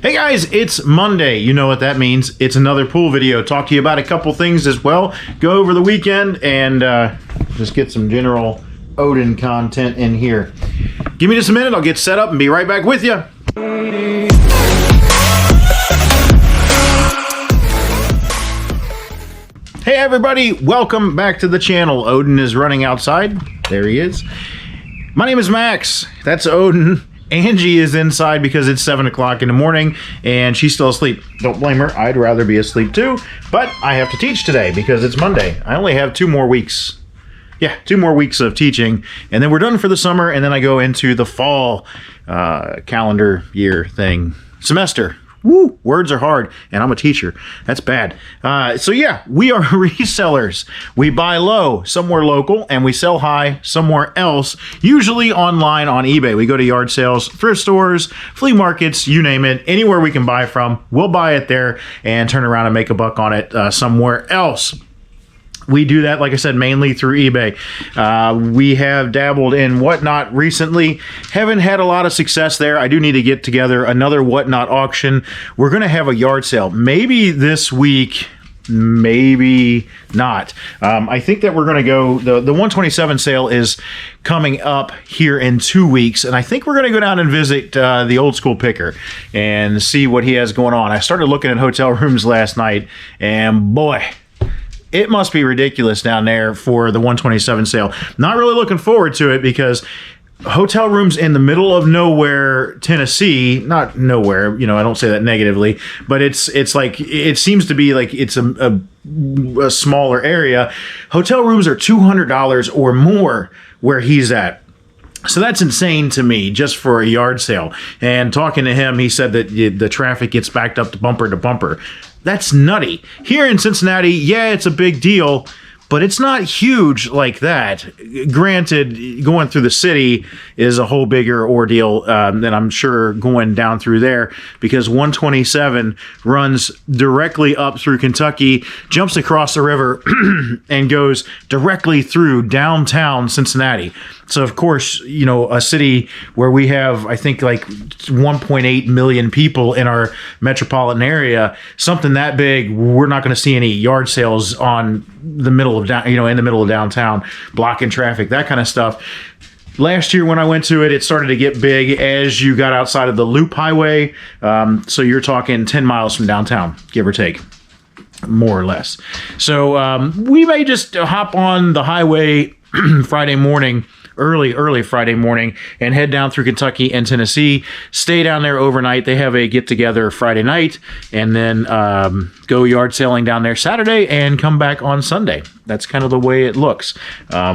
Hey guys, it's Monday. You know what that means. It's another pool video. Talk to you about a couple things as well. Go over the weekend and just get some general Odin content in here. Give me just a minute. I'll get set up and be right back with you. Hey everybody, welcome back to the channel. Odin is running outside. There he is. My name is Max. That's Odin. Angie is inside because it's 7 o'clock in the morning and she's still asleep. Don't blame her. I'd rather be asleep too, but I have to teach today because it's Monday. I only have 2 more weeks. Yeah, 2 more weeks of teaching and then we're done for the summer and then I go into the fall calendar year thing. Semester. Woo, words are hard, and I'm a teacher. That's bad. So yeah, we are resellers. We buy low somewhere local, and we sell high somewhere else, usually online on eBay. We go to yard sales, thrift stores, flea markets, you name it. Anywhere we can buy from, we'll buy it there and turn around and make a buck on it somewhere else. We do that, like I said, mainly through eBay. We have dabbled in Whatnot recently. Haven't had a lot of success there. I do need to get together another Whatnot auction. We're going to have a yard sale. Maybe this week, maybe not. I think that we're going to go, the 127 sale is coming up here in 2 weeks, and I think we're going to go down and visit the old school picker and see what he has going on. I started looking at hotel rooms last night, and boy, it must be ridiculous down there for the 127 sale. Not really looking forward to it because hotel rooms in the middle of nowhere, Tennessee, not nowhere, you know, I don't say that negatively, but it's like, it seems to be like it's a smaller area. Hotel rooms are $200 or more where he's at. So that's insane to me, just for a yard sale. And talking to him, he said that the traffic gets backed up to bumper. That's nutty. Here in Cincinnati, yeah, it's a big deal, but it's not huge like that. Granted, going through the city is a whole bigger ordeal than I'm sure going down through there, because 127 runs directly up through Kentucky, jumps across the river, and goes directly through downtown Cincinnati. So, of course, you know, a city where we have, I think, like 1.8 million people in our metropolitan area, something that big, we're not going to see any yard sales on the middle of in the middle of downtown, blocking traffic, that kind of stuff. Last year when I went to it, it started to get big as you got outside of the Loop Highway. So you're talking 10 miles from downtown, give or take, more or less. So we may just hop on the highway Friday morning, early Friday morning, and head down through Kentucky and Tennessee, stay down there overnight. They have a get-together Friday night, and then go yard sailing down there Saturday and come back on Sunday. That's kind of the way it looks.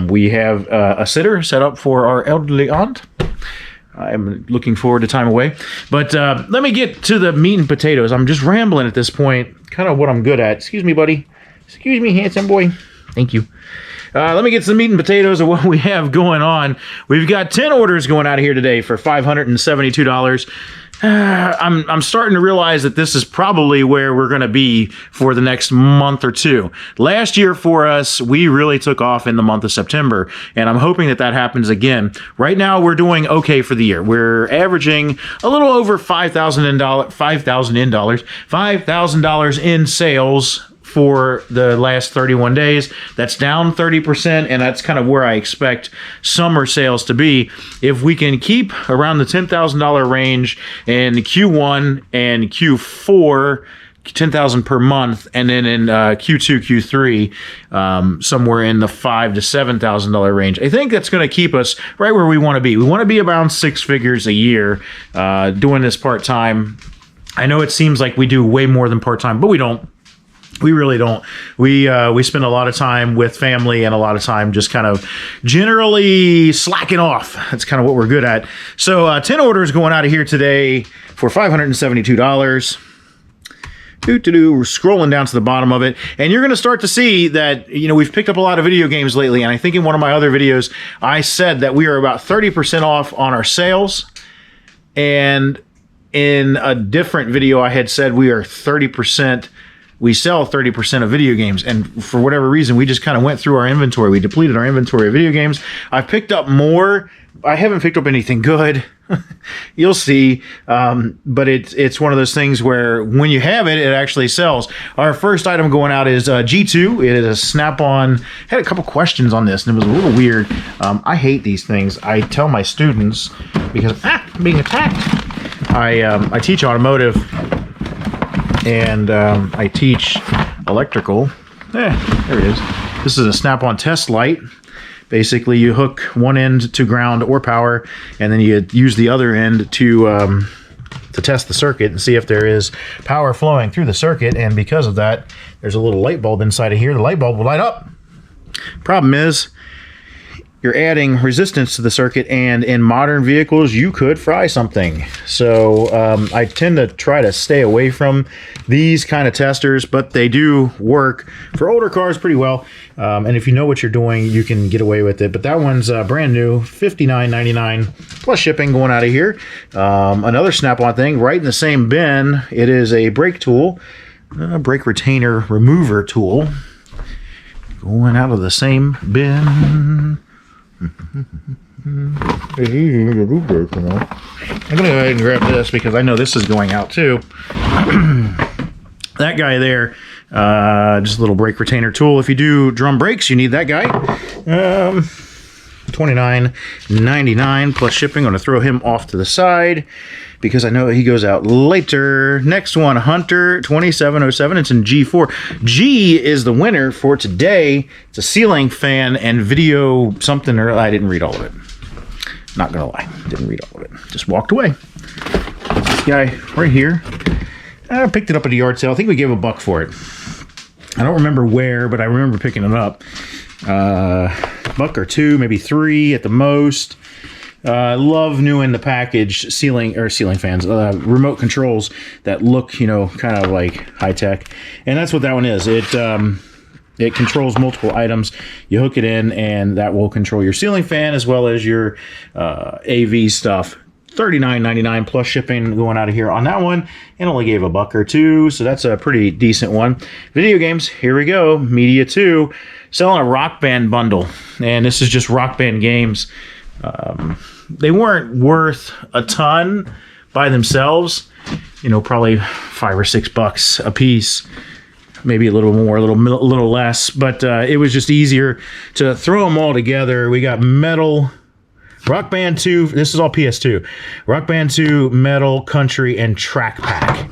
We have a sitter set up for our elderly aunt. I'm looking forward to time away. But let me get to the meat and potatoes. I'm just rambling at this point, kind of what I'm good at. Excuse me, buddy. Excuse me, handsome boy. Thank you. Let me get some meat and potatoes of what we have going on. We've got 10 orders going out of here today for $572. I'm starting to realize that this is probably where we're going to be for the next month or two. Last year for us, we really took off in the month of September, and I'm hoping that that happens again. Right now, we're doing okay for the year. We're averaging a little over $5,000 in sales for the last 31 days. That's down 30%, and that's kind of where I expect summer sales to be. If we can keep around the $10,000 range in Q1 and Q4, $10,000 per month, and then in Q2, Q3, somewhere in the $5,000 to $7,000 range. I think that's going to keep us right where we want to be. We want to be around 6 figures a year doing this part-time. I know it seems like we do way more than part-time, but we don't. We really don't. We spend a lot of time with family and a lot of time just kind of generally slacking off. That's kind of what we're good at. So 10 orders going out of here today for $572. We're scrolling down to the bottom of it, and you're going to start to see that, you know, we've picked up a lot of video games lately, and I think in one of my other videos I said that we are about 30% off on our sales, and in a different video I had said we are 30%. We sell 30% of video games, and for whatever reason, we just kind of went through our inventory. We depleted our inventory of video games. I've picked up more. I haven't picked up anything good. You'll see. But it's one of those things where when you have it, it actually sells. Our first item going out is G2. It is a snap-on. Had a couple questions on this, and it was a little weird. I hate these things. I tell my students, because I'm being attacked. I teach automotive, and I teach electrical. There it is. This is a snap-on test light. Basically, you hook one end to ground or power, and then you use the other end to test the circuit and see if there is power flowing through the circuit. And because of that, there's a little light bulb inside of here. The light bulb will light up. Problem is, you're adding resistance to the circuit, and in modern vehicles, you could fry something. So I tend to try to stay away from these kind of testers, but they do work for older cars pretty well. And if you know what you're doing, you can get away with it. But that one's brand new, $59.99 plus shipping going out of here. Another snap-on thing, right in the same bin, it is a brake tool, brake retainer remover tool, going out of the same bin. I'm gonna go ahead and grab this because I know this is going out too. That guy there, just a little brake retainer tool. If you do drum brakes, you need that guy. $29.99 plus shipping. I'm gonna throw him off to the side because I know he goes out later. Next one, Hunter 2707. It's in G4. G is the winner for today. It's a ceiling fan and video something, or I didn't read all of it. Not gonna lie, didn't read all of it. Just walked away. This guy right here. I picked it up at a yard sale. I think we gave $1 for it. I don't remember where, but I remember picking it up. $1 or $2, maybe $3 at the most. I love new in the package ceiling fans, remote controls that look, you know, kind of like high tech, and that's what that one is. It controls multiple items. You hook it in, and that will control your ceiling fan as well as your AV stuff. $39.99 plus shipping going out of here on that one, and only gave $1 or $2, so that's a pretty decent one. Video games, here we go. Media 2, selling a Rock Band bundle, and this is just Rock Band games. They weren't worth a ton by themselves, you know, probably $5 or $6 a piece, maybe a little more, a little less, but it was just easier to throw them all together. We got Metal, Rock Band 2, this is all PS2, Rock Band 2, Metal, Country, and Track Pack.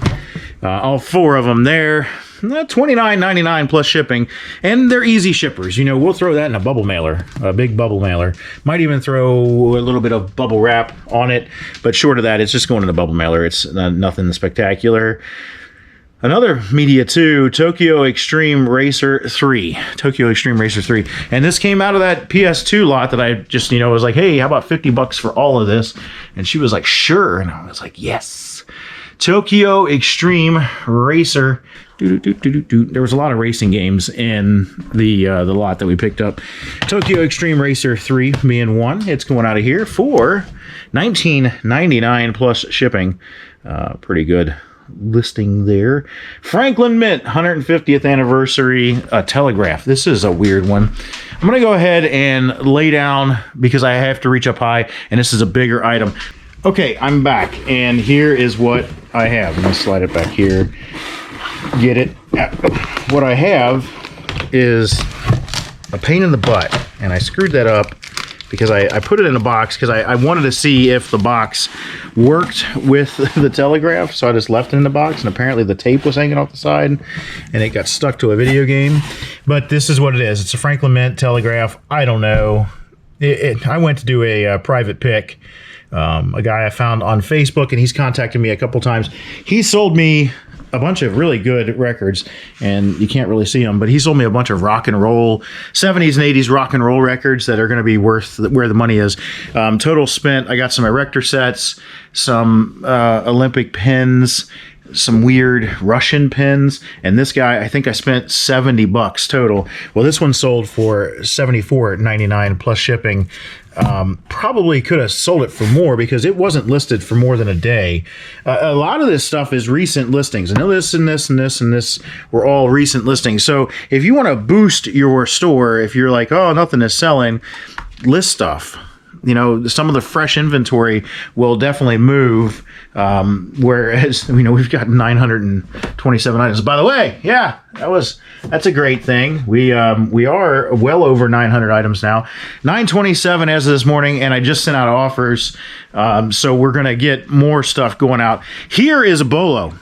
All 4 of them there. $29.99 plus shipping, and they're easy shippers. You know, we'll throw that in a bubble mailer, a big bubble mailer. Might even throw a little bit of bubble wrap on it, but short of that, it's just going in a bubble mailer. It's nothing spectacular. Another Media 2, Tokyo Extreme Racer 3. Tokyo Extreme Racer 3. And this came out of that PS2 lot that I just, you know, was like, hey, how about $50 for all of this? And she was like, sure. And I was like, yes. Tokyo Extreme Racer. There was a lot of racing games in the lot that we picked up. Tokyo Extreme Racer 3 being one. It's going out of here for $19.99 plus shipping. Pretty good listing there. Franklin Mint 150th anniversary telegraph. This is a weird one. I'm going to go ahead and lay down because I have to reach up high, and this is a bigger item. Okay, I'm back, and here is what I have. Let me slide it back here. Get it. What I have is a pain in the butt, and I screwed that up because I put it in a box because I wanted to see if the box worked with the telegraph, so I just left it in the box, and apparently the tape was hanging off the side and it got stuck to a video game. But this is what it is. It's a Franklin Mint telegraph. I don't know. I went to do a private pick. A guy I found on Facebook, and he's contacted me a couple times. He sold me a bunch of really good records, and you can't really see them, but he sold me a bunch of rock and roll, 70s and 80s rock and roll records that are going to be worth where the money is. Total spent, I got some erector sets, some Olympic pins, some weird Russian pins, and this guy, I think I spent $70 total. Well, this one sold for $74.99 plus shipping. Probably could have sold it for more because it wasn't listed for more than a day. A lot of this stuff is recent listings. I know this and this and this and this were all recent listings. So if you want to boost your store, if you're like, oh, nothing is selling, list stuff. You know, some of the fresh inventory will definitely move. Whereas, you know, we've got 927 items. By the way, yeah, that's a great thing. We are well over 900 items now. 927 as of this morning, and I just sent out offers. So we're gonna get more stuff going out. Here is a Bolo.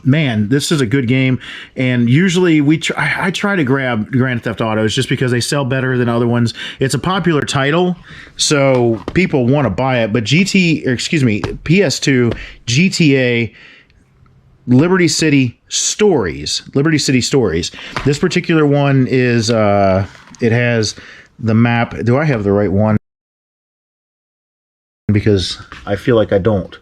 Man, this is a good game, and usually I try to grab Grand Theft Autos just because they sell better than other ones. It's a popular title, so people want to buy it. But PS2 GTA Liberty City Stories. This particular one is it has the map. Do I have the right one? Because I feel like I don't.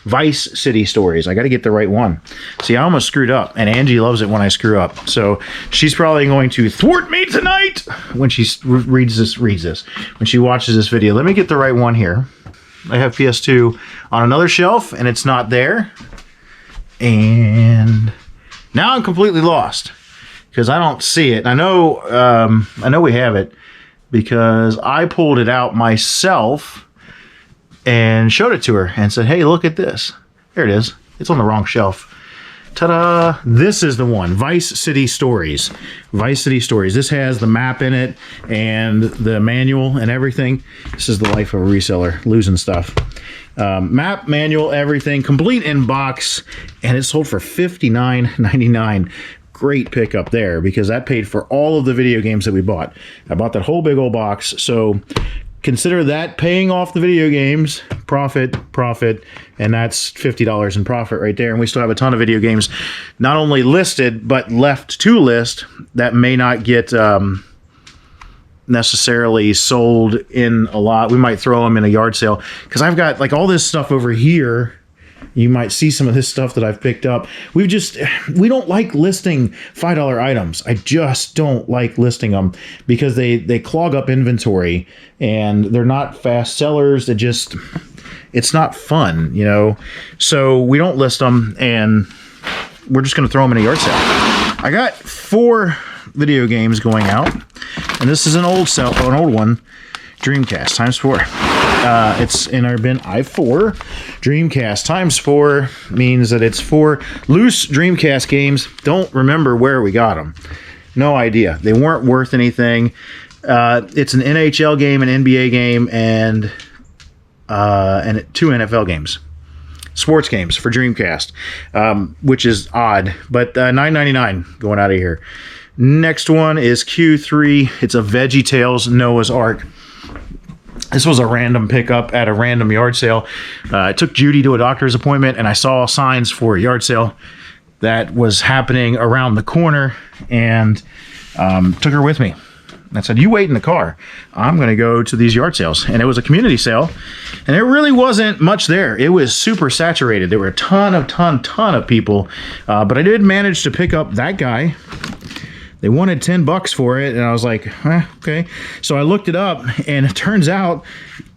Vice City Stories. I got to get the right one. See, I almost screwed up, and Angie loves it when I screw up. So she's probably going to thwart me tonight when she reads this, when she watches this video. Let me get the right one here. I have PS2 on another shelf, and it's not there. And now I'm completely lost because I don't see it. I know we have it because I pulled it out myself and showed it to her and said, hey, look at this. There it is. It's on the wrong shelf. Ta-da! This is the one. Vice City Stories. Vice City Stories. This has the map in it and the manual and everything. This is the life of a reseller, losing stuff. Map, manual, everything. Complete in box. And it sold for $59.99. Great pickup there because that paid for all of the video games that we bought. I bought that whole big old box. So consider that paying off the video games, profit, and that's $50 in profit right there. And we still have a ton of video games not only listed, but left to list that may not get necessarily sold in a lot. We might throw them in a yard sale because I've got like all this stuff over here. You might see some of this stuff that I've picked up. We don't like listing $5 items. I just don't like listing them because they clog up inventory and they're not fast sellers. It's not fun, you know? So we don't list them and we're just going to throw them in a yard sale. I got 4 video games going out and this is an old one. Dreamcast times 4. It's in our bin i4. Dreamcast times 4 means that it's 4 loose Dreamcast games. Don't remember where we got them. No idea. They weren't worth anything. It's an NHL game, an NBA game, and 2 NFL games. Sports games for Dreamcast, which is odd. But $9.99 going out of here. Next one is Q3. It's a VeggieTales Noah's Ark. This was a random pickup at a random yard sale. I took Judy to a doctor's appointment, and I saw signs for a yard sale that was happening around the corner, and took her with me. I said, you wait in the car. I'm going to go to these yard sales. And it was a community sale, and there really wasn't much there. It was super saturated. There were a ton of people, but I did manage to pick up that guy. They wanted $10 for it, and I was like, okay. So I looked it up, and it turns out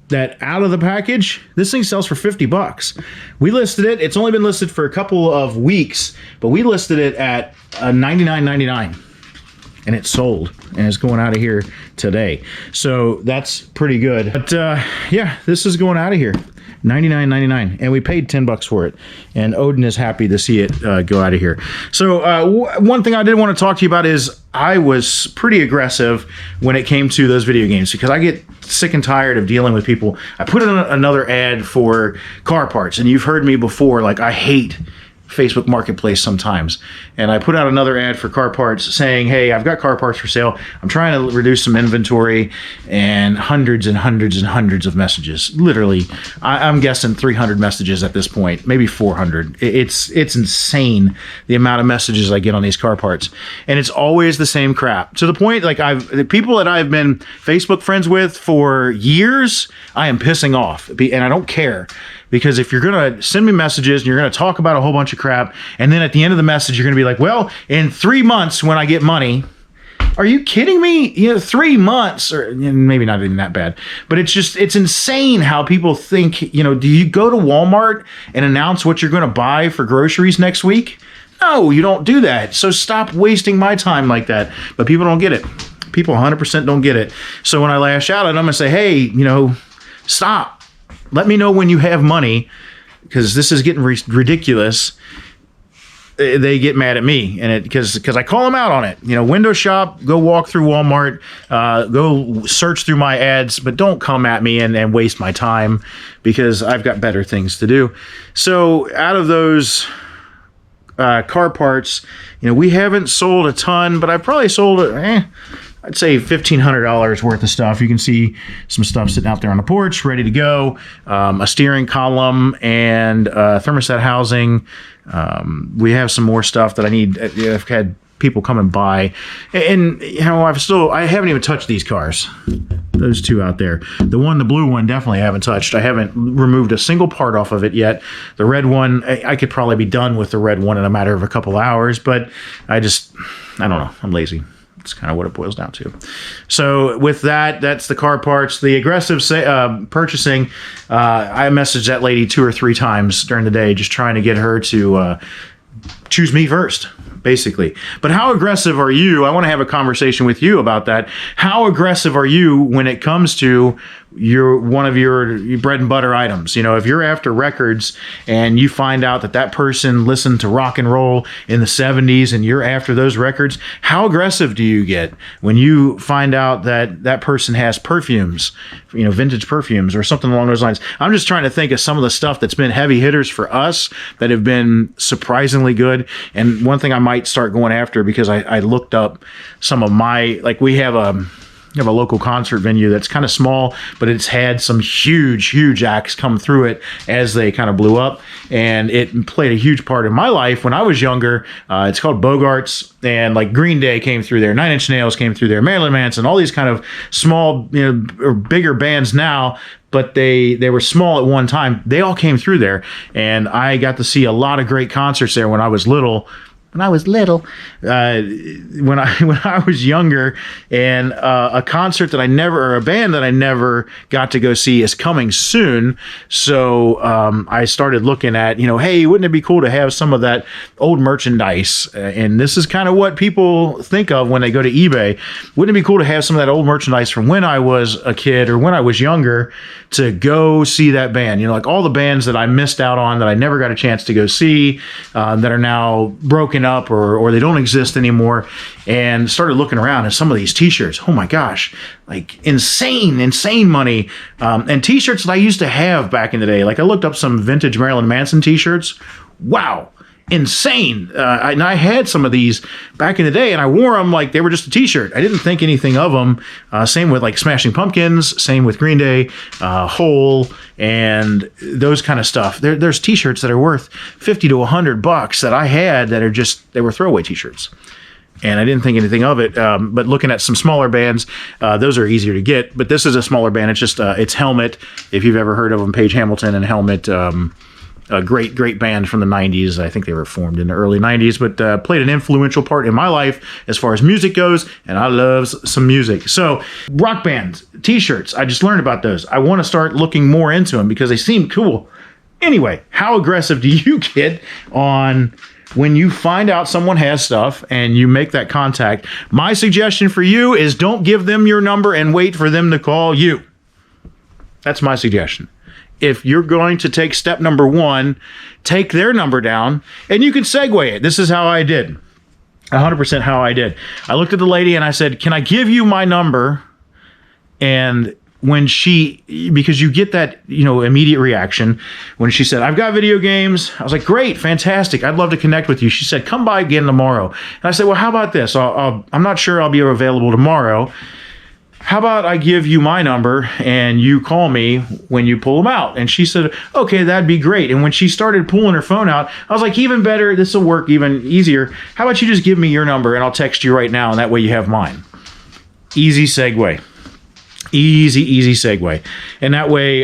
that out of the package, this thing sells for $50. We listed it. It's only been listed for a couple of weeks, but we listed it at $99.99, and it sold, and it's going out of here today. So that's pretty good. But yeah, this is going out of here. $99.99, and we paid $10 for it, and Odin is happy to see it go out of here. So one thing I did want to talk to you about is I was pretty aggressive when it came to those video games because I get sick and tired of dealing with people. I put in another ad for car parts, and you've heard me before, like I hate Facebook Marketplace sometimes. And I put out another ad for car parts saying, hey, I've got car parts for sale. I'm trying to reduce some inventory, and hundreds of messages. Literally, I'm guessing 300 messages at this point, maybe 400. It's insane the amount of messages I get on these car parts. And it's always the same crap. To the point, like the people that I've been Facebook friends with for years, I am pissing off. And I don't care. Because if you're going to send me messages and you're going to talk about a whole bunch of crap, and then at the end of the message, you're going to be like, well, in 3 months when I get money, are you kidding me? You know, 3 months, or maybe not even that bad, but it's insane how people think, you know, do you go to Walmart and announce what you're going to buy for groceries next week? No, you don't do that. So stop wasting my time like that. But people don't get it. People 100% don't get it. So when I lash out at them and say, hey, you know, Stop. Let me know when you have money, because this is getting ridiculous. They get mad at me, and because I call them out on it. Window shop, go walk through Walmart, go search through my ads, but don't come at me and waste my time, because I've got better things to do. So out of those car parts, we haven't sold a ton, but I probably sold I'd say $1,500 worth of stuff. You can see some stuff sitting out there on the porch, ready to go. A steering column and thermostat housing. We have some more stuff that I need. I've had people come and buy, and I haven't even touched these cars. Those two out there. The blue one, definitely haven't touched. I haven't removed a single part off of it yet. The red one, I could probably be done with the red one in a matter of a couple hours, but I don't know. I'm lazy. It's kind of what it boils down to. So with that's the car parts. The aggressive purchasing, I messaged that lady 2 or 3 times during the day, just trying to get her to choose me first, basically. But how aggressive are you? I want to have a conversation with you about that. How aggressive are you when it comes to one of your bread and butter items? If you're after records and you find out that person listened to rock and roll in the 70s and you're after those records, how aggressive do you get when you find out that person has perfumes, vintage perfumes or something along those lines? I'm just trying to think of some of the stuff that's been heavy hitters for us that have been surprisingly good. And one thing I might start going after, because I looked up some of we have a local concert venue that's kind of small, but it's had some huge acts come through it as they kind of blew up, and it played a huge part in my life when I was younger. It's called Bogart's, and Green Day came through there, 9 Inch Nails came through there, Marilyn Manson, all these kind of small, or bigger bands now, but they were small at one time. They all came through there, and I got to see a lot of great concerts there when I was little. When I was younger, and a concert that a band that I never got to go see is coming soon. So I started looking at, hey, wouldn't it be cool to have some of that old merchandise? And this is kind of what people think of when they go to eBay. Wouldn't it be cool to have some of that old merchandise from when I was a kid or when I was younger to go see that band? All the bands that I missed out on that I never got a chance to go see, that are now broken up or they don't exist anymore, and started looking around at some of these t-shirts. Oh my gosh, insane money. And t-shirts that I used to have back in the day. I looked up some vintage Marilyn Manson t-shirts. Wow, insane. And I had some of these back in the day, and I wore them like they were just a t-shirt. I didn't think anything of them. Same with Smashing Pumpkins, same with Green Day, Hole, and those kind of stuff. There's t-shirts that are worth $50 to $100 that I had that they were throwaway t-shirts. And I didn't think anything of it. But looking at some smaller bands, those are easier to get. But this is a smaller band. It's just it's Helmet. If you've ever heard of them, Page Hamilton and Helmet. A great band from the 90s. I think they were formed in the early 90s, but played an influential part in my life as far as music goes, and I love some music. So rock bands, t-shirts, I just learned about those. I want to start looking more into them because they seem cool. Anyway, how aggressive do you get on when you find out someone has stuff and you make that contact? My suggestion for you is don't give them your number and wait for them to call you. That's my suggestion. If you're going to take step number 1, take their number down, and you can segue it. This is how I did. 100% how I did. I looked at the lady and I said, can I give you my number? And because you get that, immediate reaction. When she said, I've got video games, I was like, great, fantastic. I'd love to connect with you. She said, come by again tomorrow. And I said, well, how about this? I'm not sure I'll be available tomorrow. How about I give you my number and you call me when you pull them out? And she said, okay, that'd be great. And when she started pulling her phone out, I was like, even better, this will work even easier. How about you just give me your number and I'll text you right now, and that way you have mine. Easy segue. Easy segue. And that way,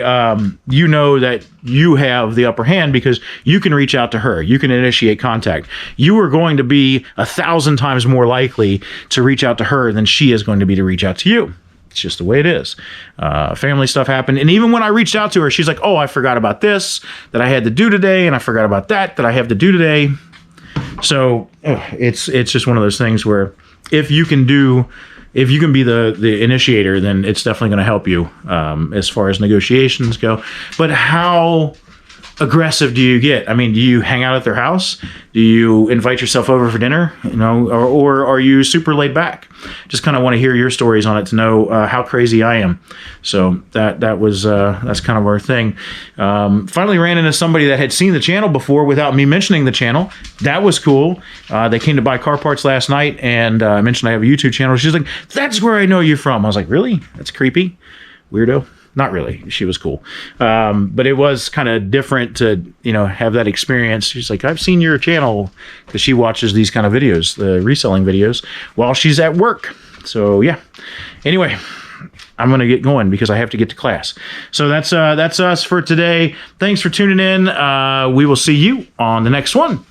you know that you have the upper hand because you can reach out to her. You can initiate contact. You are going to be 1,000 times more likely to reach out to her than she is going to be to reach out to you. It's just the way it is. Family stuff happened. And even when I reached out to her, she's like, oh, I forgot about this that I had to do today. And I forgot about that I have to do today. So it's just one of those things where if you can do, if you can be the initiator, then it's definitely going to help you as far as negotiations go. But how aggressive do you get? I mean, do you hang out at their house? Do you invite yourself over for dinner? You know, or are you super laid back? Just kind of want to hear your stories on it to know how crazy I am. So that's kind of our thing. Finally ran into somebody that had seen the channel before without me mentioning the channel. That was cool. They came to buy car parts last night, and I mentioned I have a YouTube channel. She's like, "That's where I know you from." I was like, "Really? That's creepy, weirdo." Not really. She was cool. But it was kind of different to, you know, have that experience. She's like, "I've seen your channel," because she watches these kind of videos, the reselling videos, while she's at work. So yeah. Anyway, I'm going to get going because I have to get to class. So that's us for today. Thanks for tuning in. We will see you on the next one.